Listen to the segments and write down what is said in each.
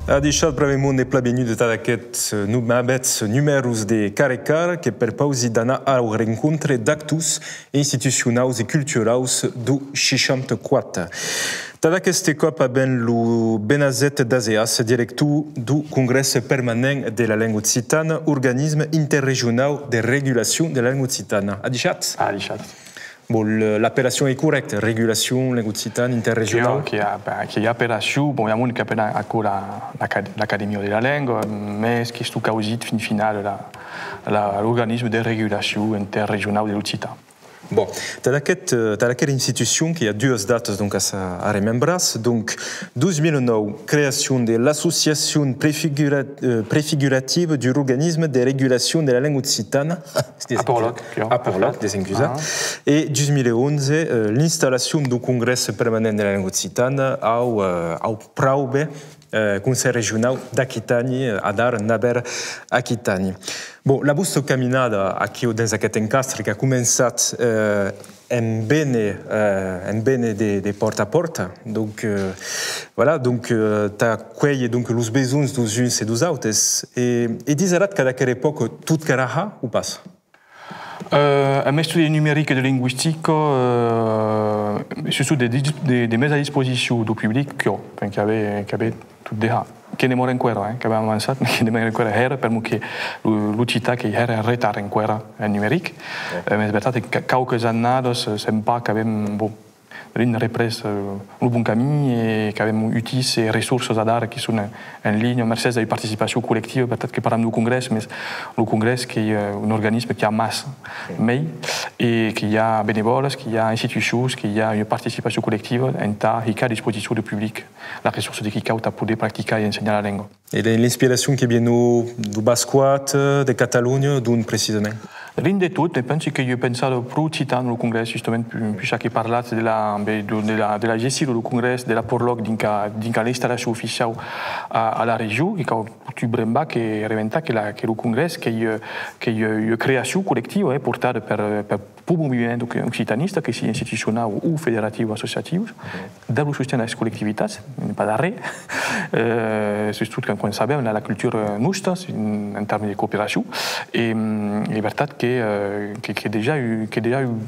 A deixat brevemente de plabeniu de tot aquest números de Carecar que per pausi d'anar ao rencontre d'actus institucionals e culturals do 64. Tot aquest cop ben lo Benazet d'Aseas, director do Congrès Permanent de la Llengua Occitana, organisme interregional de regulació de la llengua occitana. A deixat? A deixat. Bon, l'appellation est correcte, régulation, langue occitane, interrégionale. Qui a appellation, bon, il y a un qui appelle l'Académie de la langue, mais ce qui est tout cas aussi, final, l'organisme de régulation interrégionale de l'Occitane. Bon, t'as laquelle institution qui a deux dates donc à remembrar. Donc, 2009, création de l'association préfigurative du organisme de régulation de la langue occitane. Aporloc, des excuses. Et 2011, l'installation du congrès permanent de la langue occitane au Praube, Conseil régional d'Aquitanie, Adar, Naber, Aquitanie. Bon, la vostra caminada aquí dins aquest encastre que ha començat en bene de porta a porta. Donc, voilà, donc, t'as cueilli donc los besoins dos uns et dos autres. Et diserat qu'à laquelle époque, tout caraja ou pas? Un estudi numérique et de linguistique, surtout des mises à disposition du public qui avait tout déjà. Che ne muore ancora, che abbiamo avanzato, che ne muore ancora era, per che l'Uccità che era in ritardo ancora in numeric. Ma è vero che qualche anni sembra che abbiamo repris un bon camí et che abbiamo utilisé ressources à dar qui sont en ligne, merci à la participation collective, peut-être que parlons du congrès, mais le congrès qui est un organisme qui a masse mail et qui a bénévoles, qui a institutions, qui a une participation collective, en tas et à disposition du public, la ressource de qui pour pratiquer et enseigner la langue. Et l'inspiration qui vient du Basquat, de Catalogne, d'où précisément? Rien de tout, je pense que je pense plus citant le congrès, justement, puis chaque parlat de la gestion du congrès, de la porloc, d'inca l'installation officielle à la région, et quand tu bremba que reventa que le congrès, que une création collective, portée par le mouvement occitaniste, que c'est institutionnel ou fédératif ou associatif, dans le soutien à la collectivité, pas d'arrêt, surtout quand on sait la culture nostra, en termes de coopération, et liberté qui a déjà eu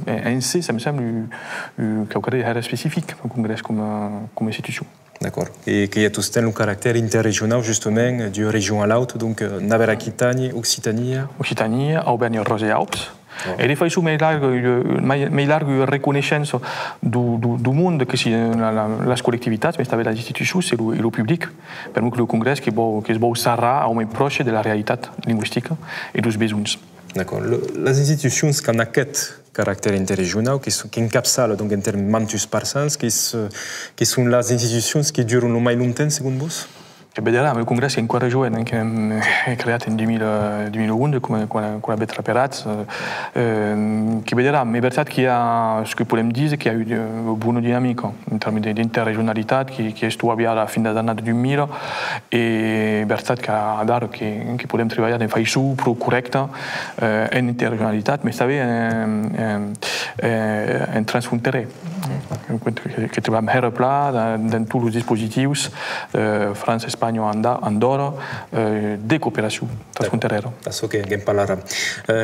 un C, ça me semble, quelque spécifique au congrès comme institution. D'accord. Et qu'il y a tout le caractère interrégional, justement, du région à l'autre, donc Navarre, Aquitanie, Occitanie. Occitanie, Auvergne-Rhône-Alpes. E de fait, mai larg reconnaissance du monde que c'est les collectivités, mais avec les institutions et le public. Per que le congrès qui es beau s'arra au même proche de la réalité linguistique et des besoins. D'accord. Les institutions qui ont aquest caractère interrégional, qui encapsulent donc en termes mantus parsans, qui sont les institutions qui durent le plus longtemps, selon vous? Vedrà, il congrès è ancora giovane, che è creato nel 2011 con la Betra Peraz, che vedrà, ma è vero che ce que possiamo dire che ha eu una buona dinamica in termini di interregionalità, che è stata alla fine dell'anno 2000, e è vero che ha dato che possiamo lavorare in faisu corretta in interregionalità, ma sta in transfrontiere. Che troviamo a Pla, dans tous les dispositifs, France, Espagne, Andorra, de coopération transfrontalière. Adesso che parlerà.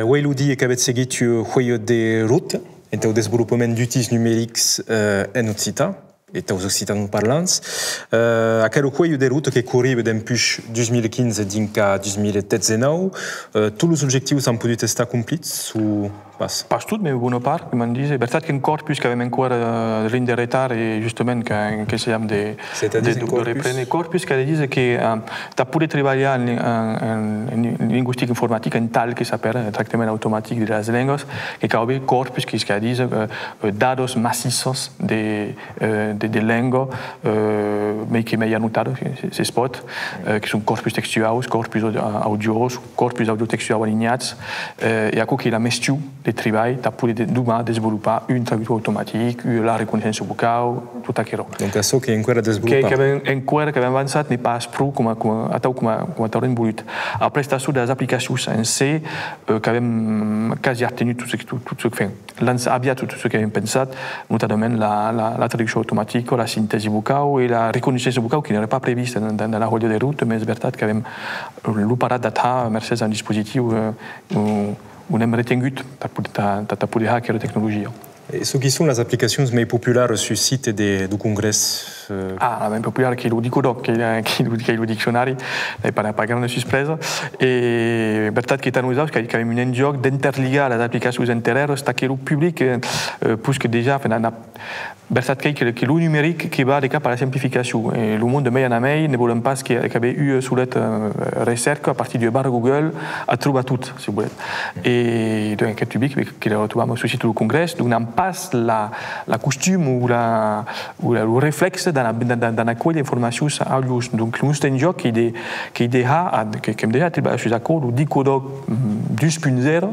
Vuoi lo dire che avete seguito il foglio di route e il sviluppo di outils numerici in Occità? Et aux Occitans parlants. À quel foyer de route qui corrive depuis 2015 jusqu'à 2019, tous les objectifs ont pu être accomplis ou pas? Pas tout, mais bonne part, comme on dit. C'est vrai qu'il corps, puisqu'il y avait encore rien de retard et justement que c'est de reprendre corps, puisqu'elle dit que tu as pu travailler en linguistique informatique en tal que s'appelle traitement automatique de las lenguas, que quand on corps, puisqu'elle dit dados massicos de lengua, mais qui m'ont notado, ces spots, qui sont corpus textuals, corpus audios, corpus audiotextuals alignats, et à quoi qu'il a mestiu de treball per poder desenvolupar un traductor automàtic, la reconeixença vocal, tot això. Donc això que encara desenvolupat. Que hem avançat n'est pas prou com t'haurem volut. Après, està sobre les aplicacions en C, que hem quasi obtenut tot ce que fem. Aviat tot ce que hem pensat, notamment la traducció automàtica, la síntesi vocal i la reconeixença vocal, que n'era pas prevista dans la roda de ruta, mais és veritat que hem l'operat d'atà mercès a un dispositiu on hem retingut per poder aquesta tecnologia. Et ce qui sont les applications mais populaires sur le site du congrès la même populaire qui est le Dicodoc, qui est le dictionnaire, pas grande surprise. Et veritat que nous avons quand même un joc d'interligar les applications antérieures, c'est que le public, puisque déjà, veritat que le numérique qui va par la simplification. Et le monde de mail en mail ne voulons pas qu'il y avait eu sur la recherche à partir du bar Google à trouver tout, si vous voulez. Et donc, le public qui le retrouvons sur le site du congrès, donc on passe la costume ou le réflexe dans accueillir l'information à l'us. Donc, nous c'est un joc qui est déjà travaillé sur l'accord, le Dicodoc 2.0,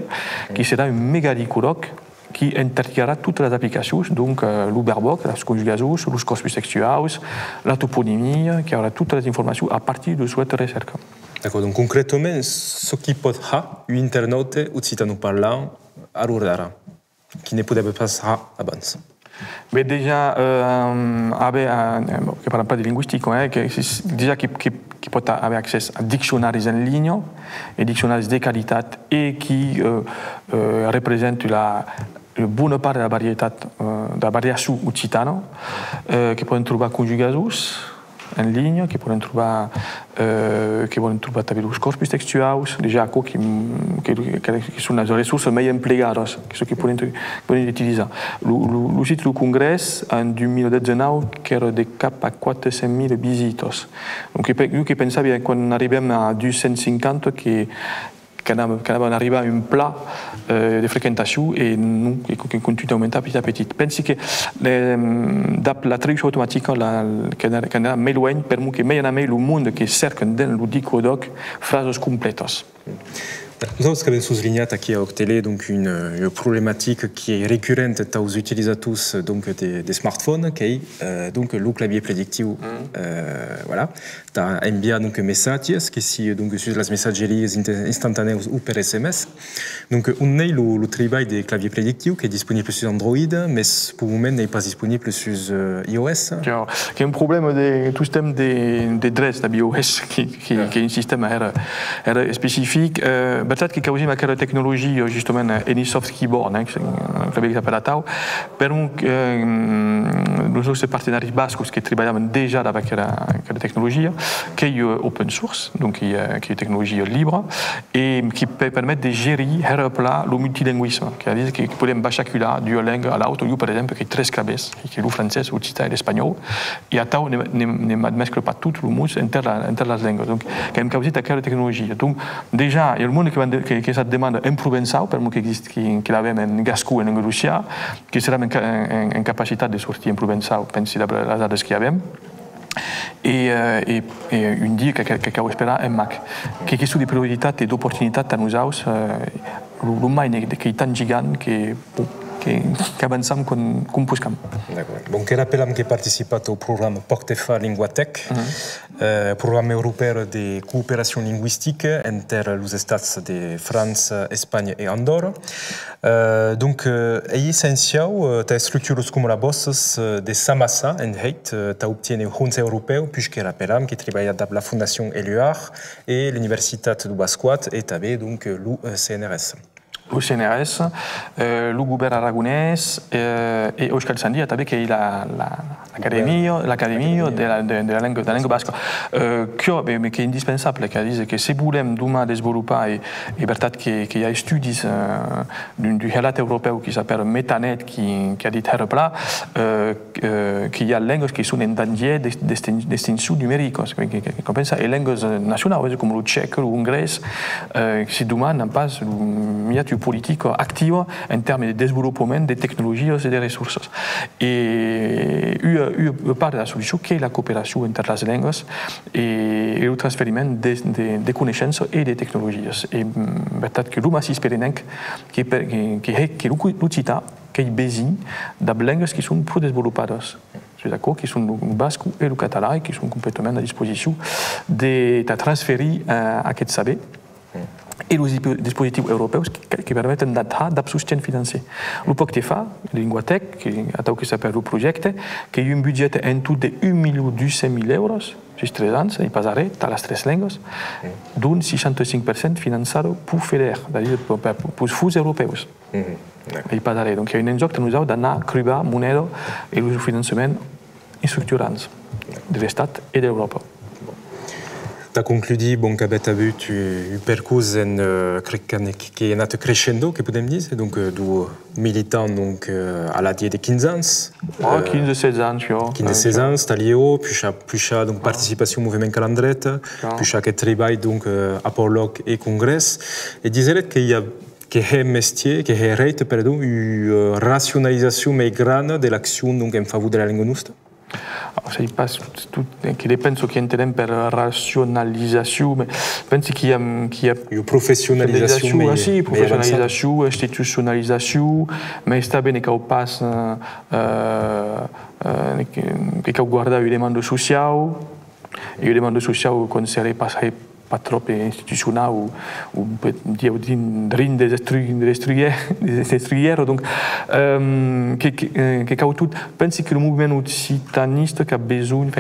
qui sera un méga Dicodoc qui intégrera toutes les applications, donc l'Uberbox, la conjugaison, les corpus textuels, la toponymie, qui aura toutes les informations à partir de cette recherche. D'accord, donc concrètement, ce qui peut être un internaute occitano parlant à l'Urdara, qui ne pouvait pas faire avant. Mais déjà, je parle pas de linguistique, déjà qui peut avoir accès à dictionnaires en ligne, et dictionnaires de qualité, et qui représentent une bonne part de la variation occitana, qui peuvent trouver conjugations en ligne, qui peuvent trouver les corpus textuels, déjà qui sont les ressources mieux employées, qui peuvent utiliser. Le site du congrès, en 2019, qui era de cap à 400 000 visites. Donc, je pensais qu'on arrivait à 250 qu'on arrive à un plat de fréquentation et nous qui continue d'augmenter petit à petit. Je pense que la traduction automatique qu'on a m'éloigne permet que le monde qui cerca dans le Dicodoc phrases complètes. Nous avons souligné ici à Octélé donc une problématique qui est récurrente aux utilisateurs donc des smartphones, qui est donc le clavier prédictif. Voilà, tu as envoyé donc messages qui sont donc sur les messageries instantanées ou par SMS. Donc on a le travail des claviers prédictifs qui est disponible sur Android, mais pour le moment n'est pas disponible sur iOS. Il y a un problème de tout système des adresses de iOS qui est un système spécifique. Peut-être qu'il y a aussi une technologie, justement, Anysoft Keyboard, qui s'appelle ATAO, permet que nos partenaires basques qui travaillent déjà avec la technologie, qui est open source, donc qui est une technologie libre, et qui permet de gérer le multilinguisme. C'est-à-dire qu'il peut basculer d'une langue à l'autre, par exemple, qui est très claves, qui est le français, l'occitane et l'espagnol, et ATAO ne mescle pas tout le monde entre les langues. Donc, il y a une capacité de technologie. Donc, déjà, il y a le monde qui se demande en provençal, per que existe, qui l'avem en gascú, en anglucià, qui serà en capacitat de sortir en provençal, pensi les dades que hi havem. Et un dia que ho esperar en Mac. Que aquesta de prioritat i d'oportunitat a nosaltres, l'humain que és tan gigant que avançam com buscam. D'accord. Donc, je rappelle que j'ai participé au programme Portefa Linguatec, programme européen de coopération linguistique entre les États de France, Espagne et Andorre. Donc, c'est essentiel, tu as structuré comme la bosse de Samassa en Heit, tu as obtenu un fonds européen, puisque je rappelle que travaille avec la Fondation Éluard et l'Université de Basquat et tu avais donc le CNRS. Le CNRS, le gouvernement aragonais et Euskal Sandia, qui est l'académie de la langue basque, mais qui est indispensable, qui dit que si vous voulez demain développer, et veritat qu'il y a études du relat européen qui s'appelle Metanet, qui a dit Herpla, qu'il y a langues qui sont en danger d'extinction numérique. Comme ça, les langues nationales, comme le tchèque, le hongrois, si demain n'en passe, il y a politique active en termes de développement des technologies et des ressources. Et une part de la solution qui est la coopération entre les langues et le transfert des connaissances et des technologies. Et peut-être que l'homme espérenec qui est l'occità qui est basé dans les langues qui sont plus développées. D'accord, qui sont le basque et le catalan et qui sont complètement à disposition de transférer aquest saber et les dispositifs européens qui permettent de soutien financier. Le poc que fa, l'Inguatec, qui s'appelle le projet, qui a un budget en tout de 1.200.000 euros, sur 3 ans, il passera dans les 3 langues, d'un 65% financé pour FEDER, c'est-à-dire pour les fonds européens. Il passera. Donc il y a un enjeu que nous avons d'anar crevar moneda et le financement structurant de l'État et de l'Europe. Tu as conclu bon, qu'avec tu as vu un parcours qui est crescendo, que podem dire, donc du militant donc, à la de 15 ans. 15-16 ans, 15-16 ans, Stalio, puis donc participation au mouvement Calandrette, puis chaque travail donc à Porloc et Congrès. Et disait qu'il y a que è métier, che è rete, pardon, une rationalisation mais grande de l'action donc en faveur de la langue nostra. Che penso che intendiamo per razionalizzazione, ma penso che hi ha professionalizzazione, sì, professionalizzazione, istituzionalizzazione, ma sta bene che ho pas che ho guardato i demande sociali, e i demande sociali considerate passare pas trop institutionnel ou drin des estruières. Donc, je pense que le mouvement occitaniste a besoin,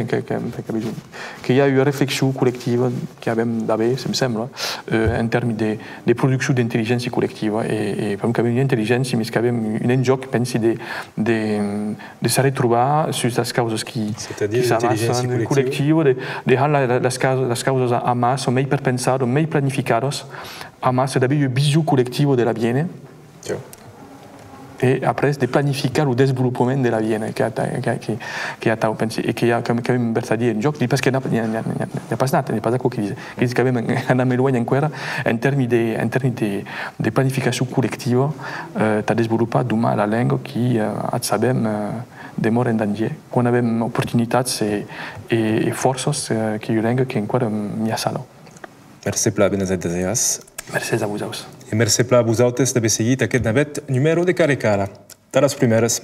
qu'il y a eu une réflexion collective qui avait d'abord, ça me semble, en termes de production d'intelligence collective. Et comme qu'il y avait une intelligence, mais qu'il y avait un enjeu, je pense, de se retrouver sur les causes qui s'avancent collective, de rendre les causes à masse, mais per pensare, mai planificados, ma c'est d'abord une vision collective de la Vienne. Et après, de planifier le développement de la Vienne, qui a et qui a quand même un joc, parce qu'il n'y a pas ça, il n'y a pas quoi qu'il dit quand même un éloigne encore en termes de planification collective, tu as développé demain la langue qui, sabem, demeure en danger. Quand on avait opportunités et forces qui une langue qui est encore miasada. Merci pla benazet deseas. Merci a vous. Et merci pla a vous autres d'haver seguit aquest navet numéro de Cara a Cara. De les primeres.